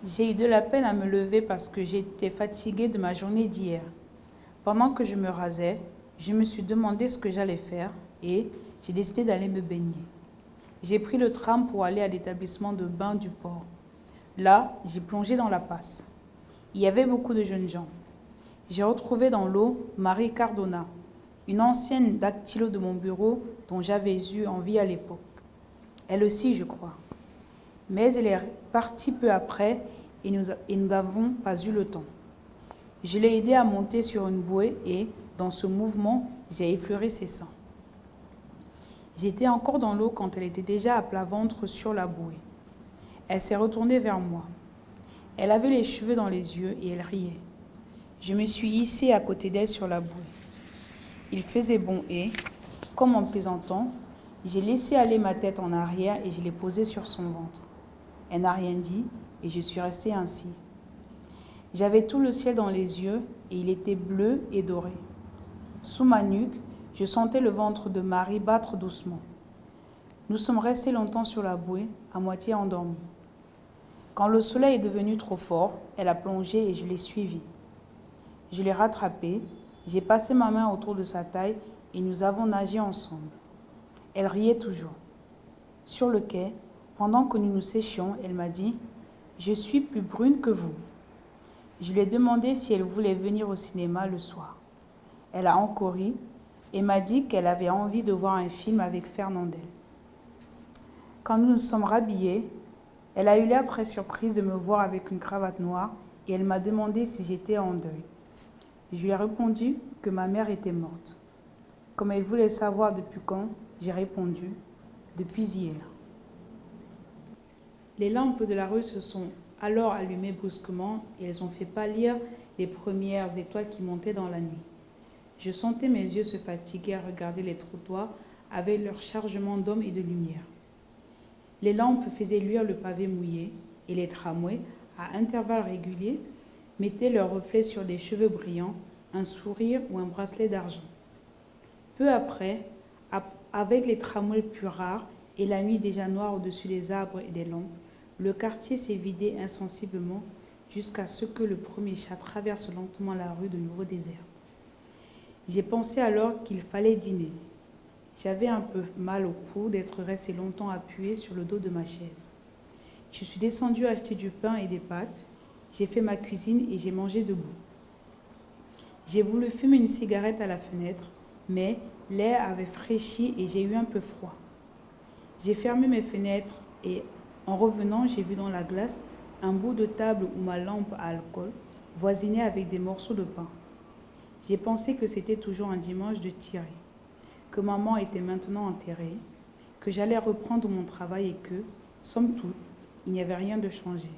J'ai eu de la peine à me lever parce que j'étais fatiguée de ma journée d'hier. Pendant que je me rasais, je me suis demandé ce que j'allais faire et j'ai décidé d'aller me baigner. J'ai pris le tram pour aller à l'établissement de bain du port. Là, j'ai plongé dans la passe. Il y avait beaucoup de jeunes gens. J'ai retrouvé dans l'eau Marie Cardona, une ancienne dactylo de mon bureau dont j'avais eu envie à l'époque. Elle aussi, je crois. Mais elle est partie peu après et nous n'avons pas eu le temps. Je l'ai aidée à monter sur une bouée et, dans ce mouvement, j'ai effleuré ses seins. J'étais encore dans l'eau quand elle était déjà à plat ventre sur la bouée. Elle s'est retournée vers moi. Elle avait les cheveux dans les yeux et elle riait. Je me suis hissée à côté d'elle sur la bouée. Il faisait bon et, comme en plaisantant, j'ai laissé aller ma tête en arrière et je l'ai posée sur son ventre. Elle n'a rien dit et je suis restée ainsi. J'avais tout le ciel dans les yeux et il était bleu et doré. Sous ma nuque, je sentais le ventre de Marie battre doucement. Nous sommes restés longtemps sur la bouée, à moitié endormis. Quand le soleil est devenu trop fort, elle a plongé et je l'ai suivie. Je l'ai rattrapée, j'ai passé ma main autour de sa taille et nous avons nagé ensemble. Elle riait toujours. Sur le quai, pendant que nous nous séchions, elle m'a dit « Je suis plus brune que vous ». Je lui ai demandé si elle voulait venir au cinéma le soir. Elle a encore ri et m'a dit qu'elle avait envie de voir un film avec Fernandel. Quand nous nous sommes rhabillés, elle a eu l'air très surprise de me voir avec une cravate noire et elle m'a demandé si j'étais en deuil. Je lui ai répondu que ma mère était morte. Comme elle voulait savoir depuis quand, j'ai répondu « depuis hier ». Les lampes de la rue se sont alors allumées brusquement et elles ont fait pâlir les premières étoiles qui montaient dans la nuit. Je sentais mes yeux se fatiguer à regarder les trottoirs avec leur chargement d'hommes et de lumière. Les lampes faisaient luire le pavé mouillé et les tramways, à intervalles réguliers, mettaient leurs reflets sur des cheveux brillants, un sourire ou un bracelet d'argent. Peu après, avec les tramways plus rares et la nuit déjà noire au-dessus des arbres et des lampes, le quartier s'est vidé insensiblement jusqu'à ce que le premier chat traverse lentement la rue de nouveau déserte. J'ai pensé alors qu'il fallait dîner. J'avais un peu mal au cou d'être resté longtemps appuyé sur le dos de ma chaise. Je suis descendue acheter du pain et des pâtes. J'ai fait ma cuisine et j'ai mangé debout. J'ai voulu fumer une cigarette à la fenêtre, mais l'air avait fraîchi et j'ai eu un peu froid. J'ai fermé mes fenêtres et, en revenant, j'ai vu dans la glace un bout de table où ma lampe à alcool voisinait avec des morceaux de pain. J'ai pensé que c'était toujours un dimanche de tirée, que maman était maintenant enterrée, que j'allais reprendre mon travail et que, somme toute, il n'y avait rien de changé.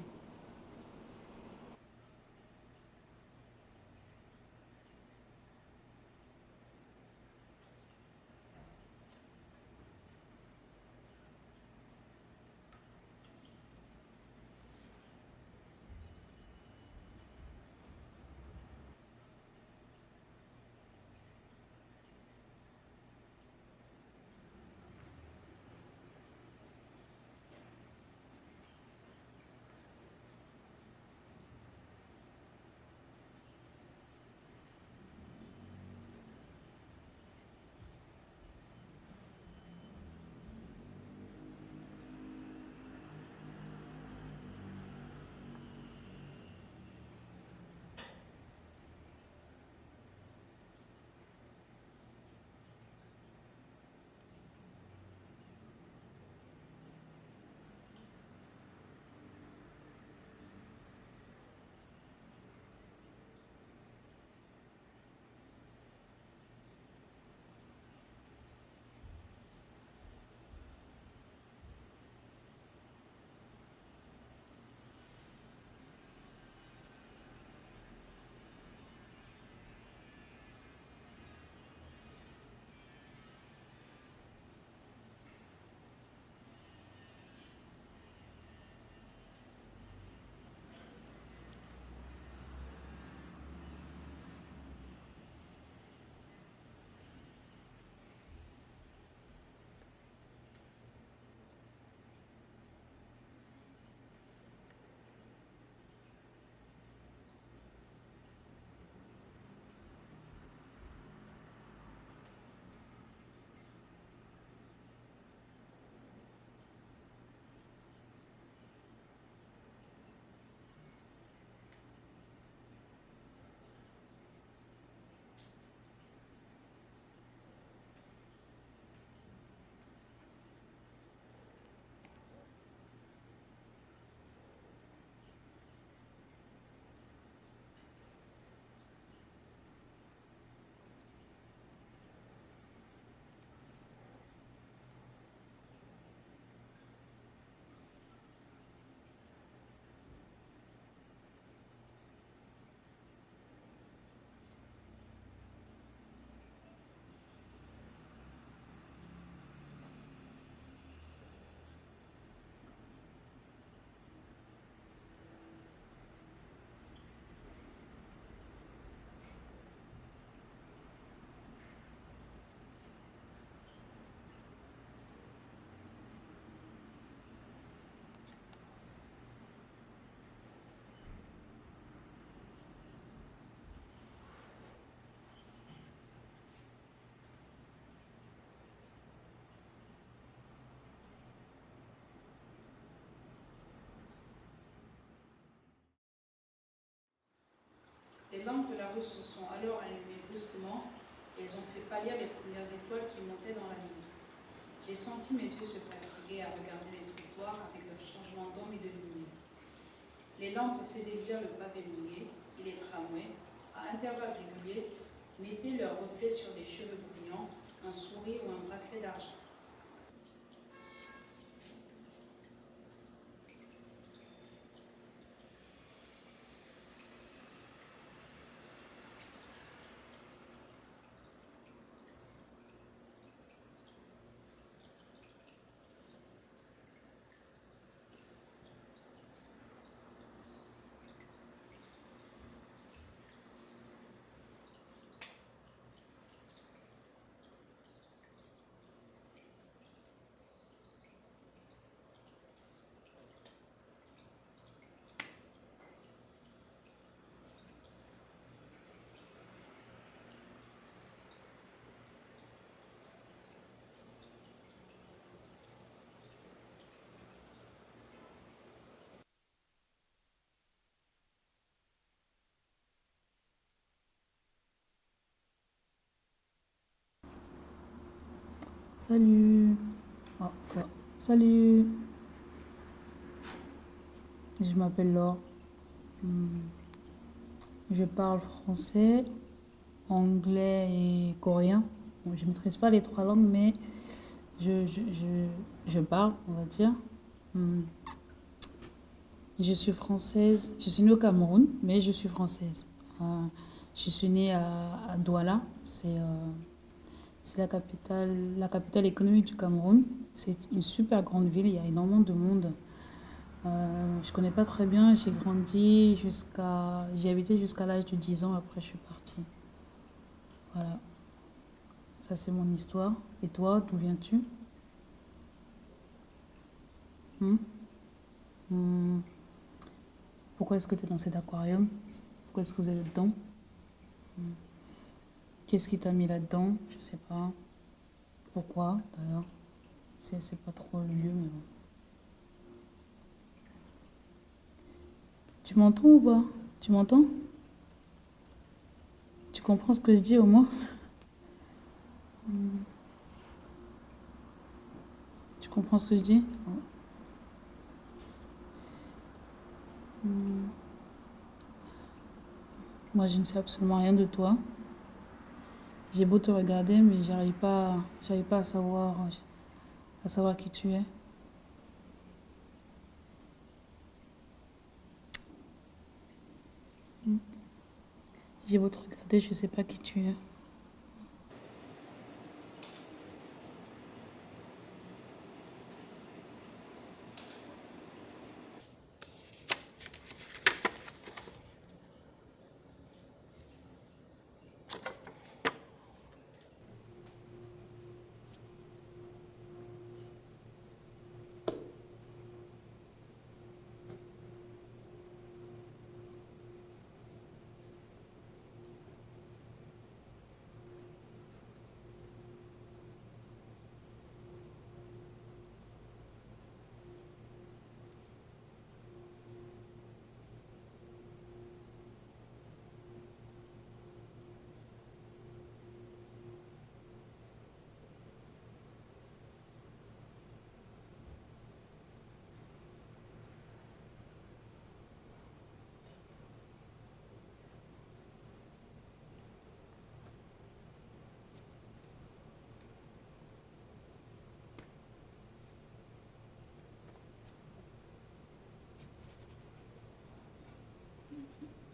Les lampes de la rue se sont alors allumées brusquement et elles ont fait pâlir les premières étoiles qui montaient dans la nuit. J'ai senti mes yeux se fatiguer à regarder les trottoirs avec leur changement d'ombre et de lumière. Les lampes faisaient luire le pavé mouillé et les tramways, à intervalles réguliers, mettaient leurs reflets sur des cheveux brillants, un sourire ou un bracelet d'argent. Salut. Ah, quoi? Salut. Je m'appelle Laure. Hmm. Je parle français, anglais et coréen. Bon, je ne maîtrise pas les trois langues, mais je parle, on va dire. Hmm. Je suis française. Je suis née au Cameroun, mais je suis française. Euh, je suis née à Douala. C'est la capitale économique du Cameroun. C'est une super grande ville. Il y a énormément de monde. Je connais pas très bien. J'y habité jusqu'à l'âge de 10 ans. Après, je suis partie. Voilà. Ça, c'est mon histoire. Et toi, d'où viens-tu? Hmm. Hmm. Pourquoi est-ce que tu es dans cet aquarium? Pourquoi est-ce que vous êtes dedans? Hmm. Qu'est-ce qui t'a mis là-dedans? Je sais pas. Pourquoi, d'ailleurs? C'est pas trop le lieu, mais bon. Tu m'entends ou pas? Tu m'entends? Tu comprends ce que je dis au moins? Hmm. Tu comprends ce que je dis? Hmm. Moi, je ne sais absolument rien de toi. J'ai beau te regarder, mais j'arrive pas à savoir qui tu es. Hmm. J'ai beau te regarder, je sais pas qui tu es.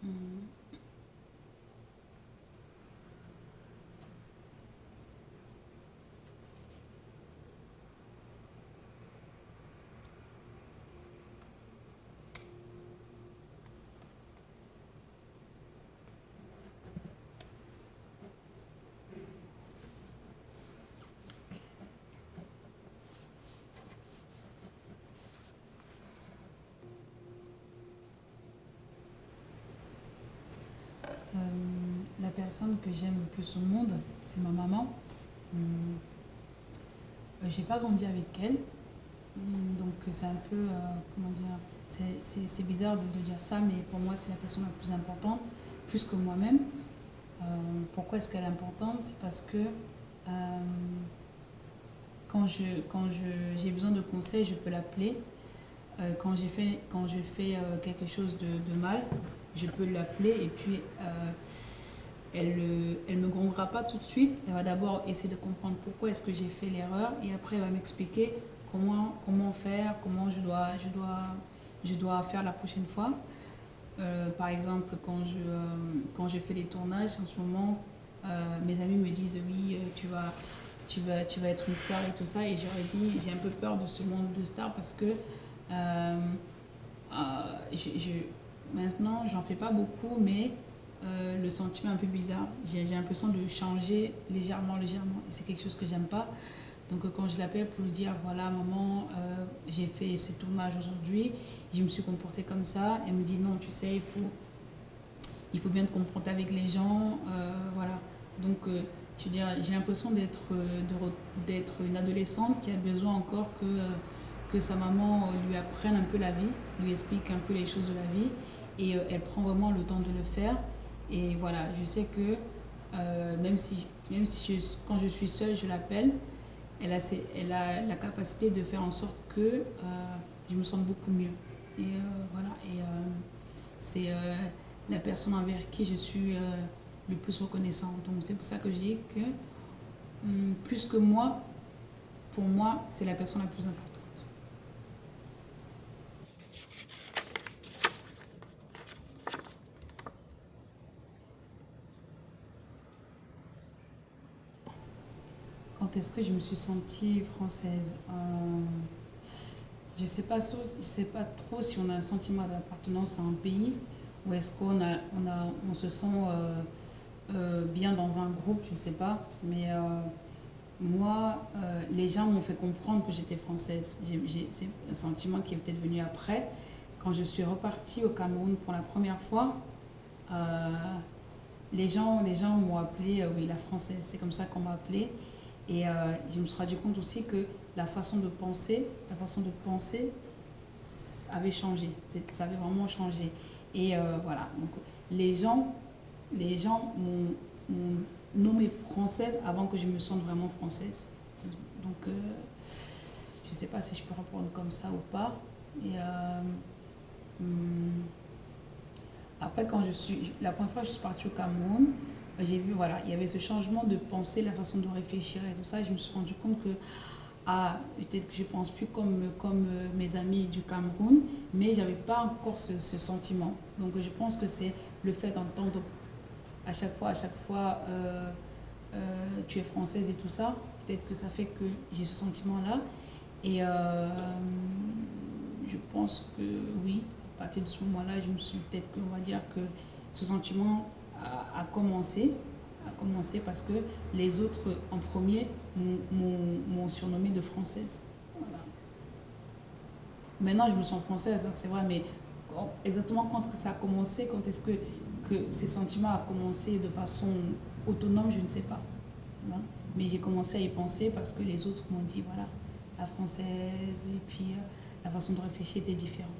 Hmm. Euh, la personne que j'aime le plus au monde, c'est ma maman. Hmm. J'ai pas grandi avec elle, donc c'est un peu, comment dire, c'est bizarre de dire ça, mais pour moi c'est la personne la plus importante plus que moi-même. Pourquoi est-ce qu'elle est importante? C'est parce que j'ai besoin de conseils, je peux l'appeler. Quand je fais quelque chose de mal, je peux l'appeler et puis elle me grondera pas tout de suite. Elle va d'abord essayer de comprendre pourquoi est-ce que j'ai fait l'erreur et après elle va m'expliquer comment faire, comment je dois faire la prochaine fois. Par exemple, quand je fais des tournages en ce moment, mes amis me disent oui, tu vas être une star et tout ça. Et j'aurais dit, j'ai un peu peur de ce monde de star parce que euh, maintenant, j'en fais pas beaucoup, mais le sentiment est un peu bizarre. J'ai l'impression de changer légèrement. Et c'est quelque chose que j'aime pas. Donc quand je l'appelle pour lui dire, voilà maman, j'ai fait ce tournage aujourd'hui, je me suis comportée comme ça, elle me dit non, tu sais, il faut bien te comporter avec les gens, voilà. Donc je veux dire, j'ai l'impression d'être une adolescente qui a besoin encore que sa maman lui apprenne un peu la vie, lui explique un peu les choses de la vie, et elle prend vraiment le temps de le faire. Et voilà, je sais que quand je suis seule, je l'appelle, elle a la capacité de faire en sorte que je me sente beaucoup mieux. Et voilà, et c'est la personne envers qui je suis le plus reconnaissante. Donc c'est pour ça que je dis que plus que moi, pour moi, c'est la personne la plus importante. Quand est-ce que je me suis sentie française? Je ne sais pas, je sais pas trop si on a un sentiment d'appartenance à un pays ou est-ce on se sent bien dans un groupe, je ne sais pas. Mais moi, les gens m'ont fait comprendre que j'étais française. C'est un sentiment qui est peut-être venu après. Quand je suis repartie au Cameroun pour la première fois, euh, les gens m'ont appelée, oui, la française. C'est comme ça qu'on m'a appelée. Et je me suis rendu compte aussi que la façon de penser avait changé. Ça avait vraiment changé. Et voilà. Donc, les gens, m'ont nommée française avant que je me sente vraiment française. Donc, je ne sais pas si je peux répondre comme ça ou pas. Et hum, après, la première fois que je suis partie au Cameroun, j'ai vu, voilà, il y avait ce changement de pensée, la façon de réfléchir et tout ça. Je me suis rendu compte que, peut-être que je ne pense plus comme mes amis du Cameroun, mais je n'avais pas encore ce sentiment. Donc, je pense que c'est le fait d'entendre à chaque fois, tu es française et tout ça. Peut-être que ça fait que j'ai ce sentiment-là. Et je pense que oui, à partir de ce moment-là, je me suis peut-être qu'on va dire que ce sentiment a commencé, parce que les autres en premier m'ont surnommée de française. Voilà. Maintenant, je me sens française, hein, c'est vrai, mais exactement quand ça a commencé, quand est-ce que ces sentiments ont commencé de façon autonome, je ne sais pas. Voilà. Mais j'ai commencé à y penser parce que les autres m'ont dit, voilà, la française, et puis la façon de réfléchir était différente.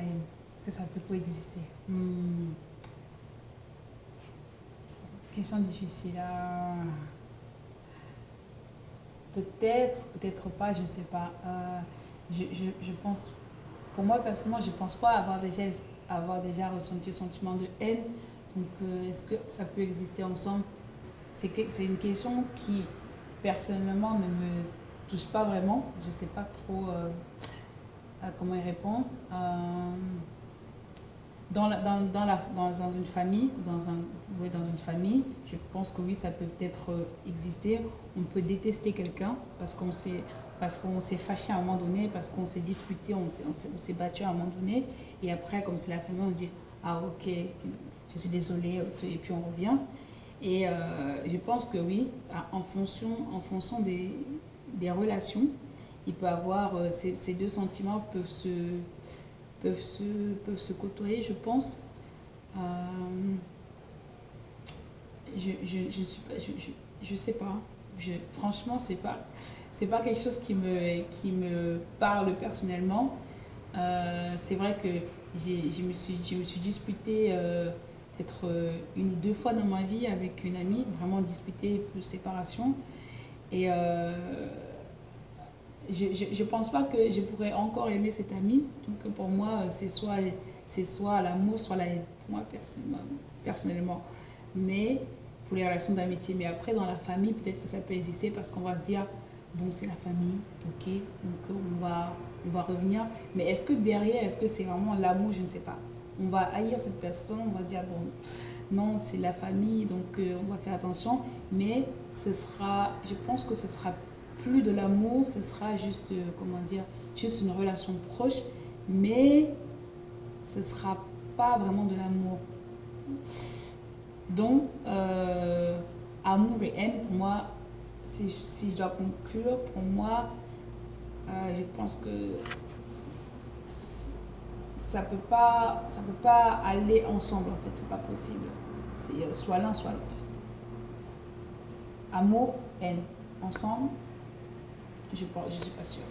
haine? Est-ce que ça peut coexister? Question difficile. Peut-être, peut-être pas, je ne sais pas. Je pense, pour moi personnellement, je ne pense pas avoir déjà ressenti un sentiment de haine. Donc, est-ce que ça peut exister ensemble? C'est une question qui, personnellement, ne me touche pas vraiment. Je ne sais pas trop comment y répondre. Dans une famille, oui, dans une famille, je pense que oui, ça peut peut-être exister. On peut détester quelqu'un parce qu'on s'est fâché à un moment donné, parce qu'on s'est disputé, on s'est battu à un moment donné. Et après, comme c'est la famille, on dit ah ok, je suis désolée, et puis on revient. Et je pense que oui, en fonction des relations, il peut avoir ces deux sentiments peuvent se côtoyer, je pense. Euh, je suis pas, je sais pas. Franchement, c'est pas quelque chose qui me parle personnellement. C'est vrai que je me suis disputée peut-être une ou deux fois dans ma vie avec une amie, vraiment disputée plus séparation. Et je pense pas que je pourrais encore aimer cette amie. Donc pour moi, c'est soit l'amour, soit la haine. Pour moi, personnellement. Mais pour les relations d'amitié. Mais après, dans la famille, peut-être que ça peut exister parce qu'on va se dire, bon, c'est la famille, ok, donc on va revenir. Mais est-ce que derrière, est-ce que c'est vraiment l'amour? Je ne sais pas. On va haïr cette personne, on va dire, bon, non, c'est la famille, donc on va faire attention. Mais je pense que ce sera plus de l'amour, ce sera juste, comment dire, juste une relation proche, mais ce ne sera pas vraiment de l'amour. Donc, amour et haine, pour moi, si je dois conclure, pour moi, je pense que ça peut pas aller ensemble, en fait, c'est pas possible. C'est soit l'un, soit l'autre. Amour, haine, ensemble, je ne suis pas sûre.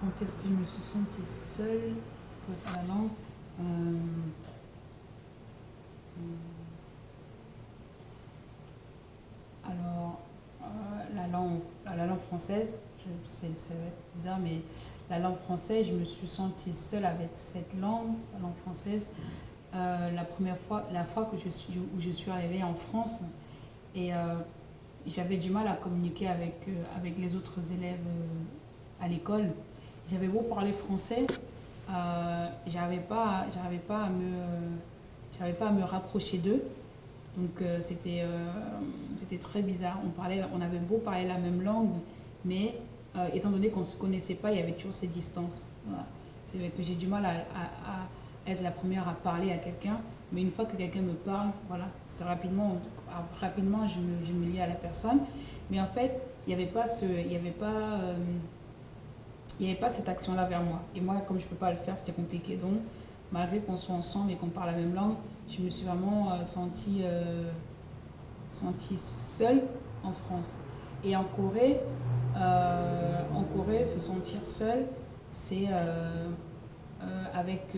Quand est-ce que je me suis sentie seule face à la langue? Alors, la langue française, ça va être bizarre, mais la langue française, je me suis sentie seule avec cette langue, la langue française, la fois où je suis arrivée en France, et j'avais du mal à communiquer avec les autres élèves à l'école. J'avais beau parler français, j'arrivais pas à me rapprocher d'eux. Donc c'était très bizarre. On avait beau parler la même langue, mais étant donné qu'on ne se connaissait pas, il y avait toujours ces distances. Voilà. C'est vrai que j'ai du mal à être la première à parler à quelqu'un, mais une fois que quelqu'un me parle, voilà, c'est rapidement je me lie à la personne. Mais en fait, il n'y avait pas cette action-là vers moi. Et moi, comme je ne peux pas le faire, c'était compliqué. Donc, malgré qu'on soit ensemble et qu'on parle la même langue, je me suis vraiment sentie seule en France. Et en Corée, se sentir seule, c'est avec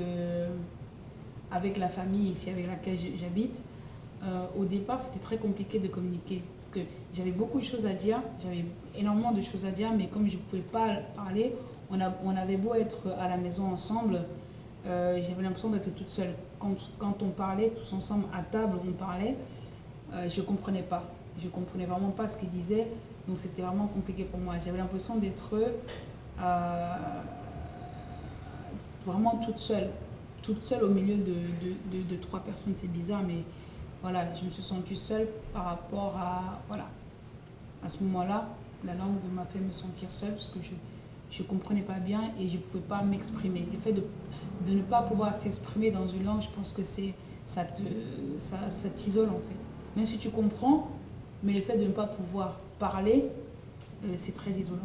la famille ici avec laquelle j'habite. Au départ, c'était très compliqué de communiquer parce que j'avais beaucoup de choses à dire, j'avais énormément de choses à dire, mais comme je ne pouvais pas parler, on avait beau être à la maison ensemble, j'avais l'impression d'être toute seule. quand on parlait tous ensemble à table, on parlait, je ne comprenais pas. Je ne comprenais vraiment pas ce qu'ils disaient. Donc c'était vraiment compliqué pour moi. J'avais l'impression d'être vraiment toute seule au milieu de trois personnes. C'est bizarre, mais voilà, je me suis sentie seule par rapport voilà, à ce moment-là. La langue m'a fait me sentir seule parce que je ne comprenais pas bien et je ne pouvais pas m'exprimer. Le fait de ne pas pouvoir s'exprimer dans une langue, je pense que ça t'isole en fait. Même si tu comprends, mais le fait de ne pas pouvoir parler, c'est très isolant.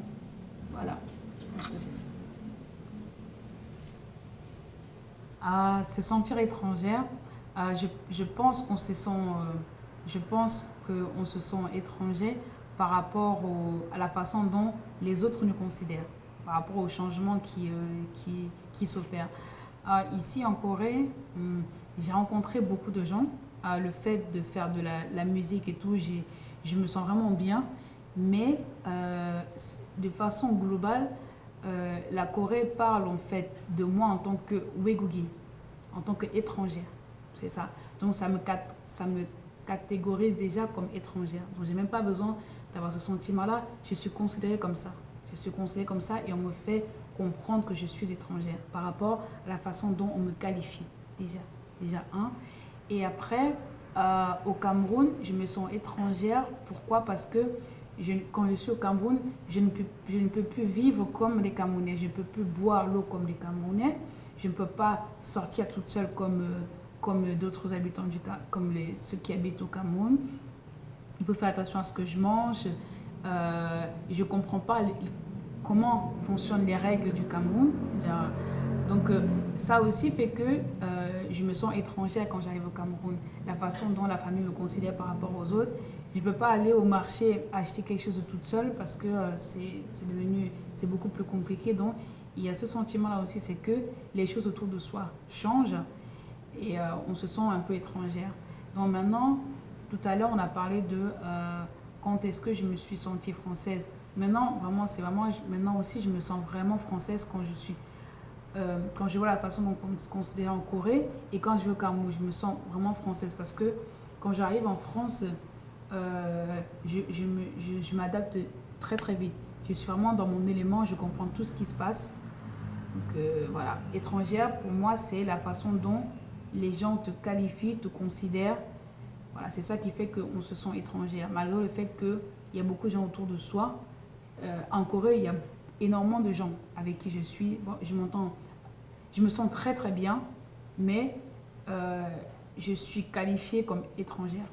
Voilà, je pense que c'est ça. Se sentir étrangère, je pense qu'on se sent, étranger par rapport à la façon dont les autres nous considèrent, par rapport aux changements qui s'opèrent. Ici en Corée, j'ai rencontré beaucoup de gens. Le fait de faire de la musique et tout, je me sens vraiment bien. Mais de façon globale, la Corée parle en fait de moi en tant que Wegugin, en tant qu'étrangère. C'est ça. Donc ça me catégorise déjà comme étrangère. Donc j'ai même pas besoin d'avoir ce sentiment-là. Je suis considérée comme ça. Je suis considérée comme ça et on me fait comprendre que je suis étrangère par rapport à la façon dont on me qualifie. Déjà un. Et après, au Cameroun, je me sens étrangère. Pourquoi? Parce que quand je suis au Cameroun, je ne peux plus vivre comme les Camerounais. Je ne peux plus boire l'eau comme les Camerounais. Je ne peux pas sortir toute seule comme d'autres habitants, comme ceux qui habitent au Cameroun. Il faut faire attention à ce que je mange. Je ne comprends pas comment fonctionnent les règles du Cameroun. Donc ça aussi fait que je me sens étrangère quand j'arrive au Cameroun. La façon dont la famille me considère par rapport aux autres. Je ne peux pas aller au marché acheter quelque chose de toute seule parce que c'est beaucoup plus compliqué. Donc il y a ce sentiment-là aussi, c'est que les choses autour de soi changent et on se sent un peu étrangère. Donc maintenant, tout à l'heure, on a parlé de quand est-ce que je me suis sentie française. Maintenant, maintenant aussi, je me sens vraiment française quand je vois la façon dont on se considère en Corée et quand je vais au Cameroun, je me sens vraiment française parce que quand j'arrive en France, je m'adapte très très vite. Je suis vraiment dans mon élément, je comprends tout ce qui se passe. Donc voilà, étrangère pour moi c'est la façon dont les gens te qualifient, te considèrent. Voilà, c'est ça qui fait qu'on se sent étrangère, malgré le fait qu'il y a beaucoup de gens autour de soi. En Corée, il y a énormément de gens avec qui je suis. Bon, je me sens très très bien, mais je suis qualifiée comme étrangère.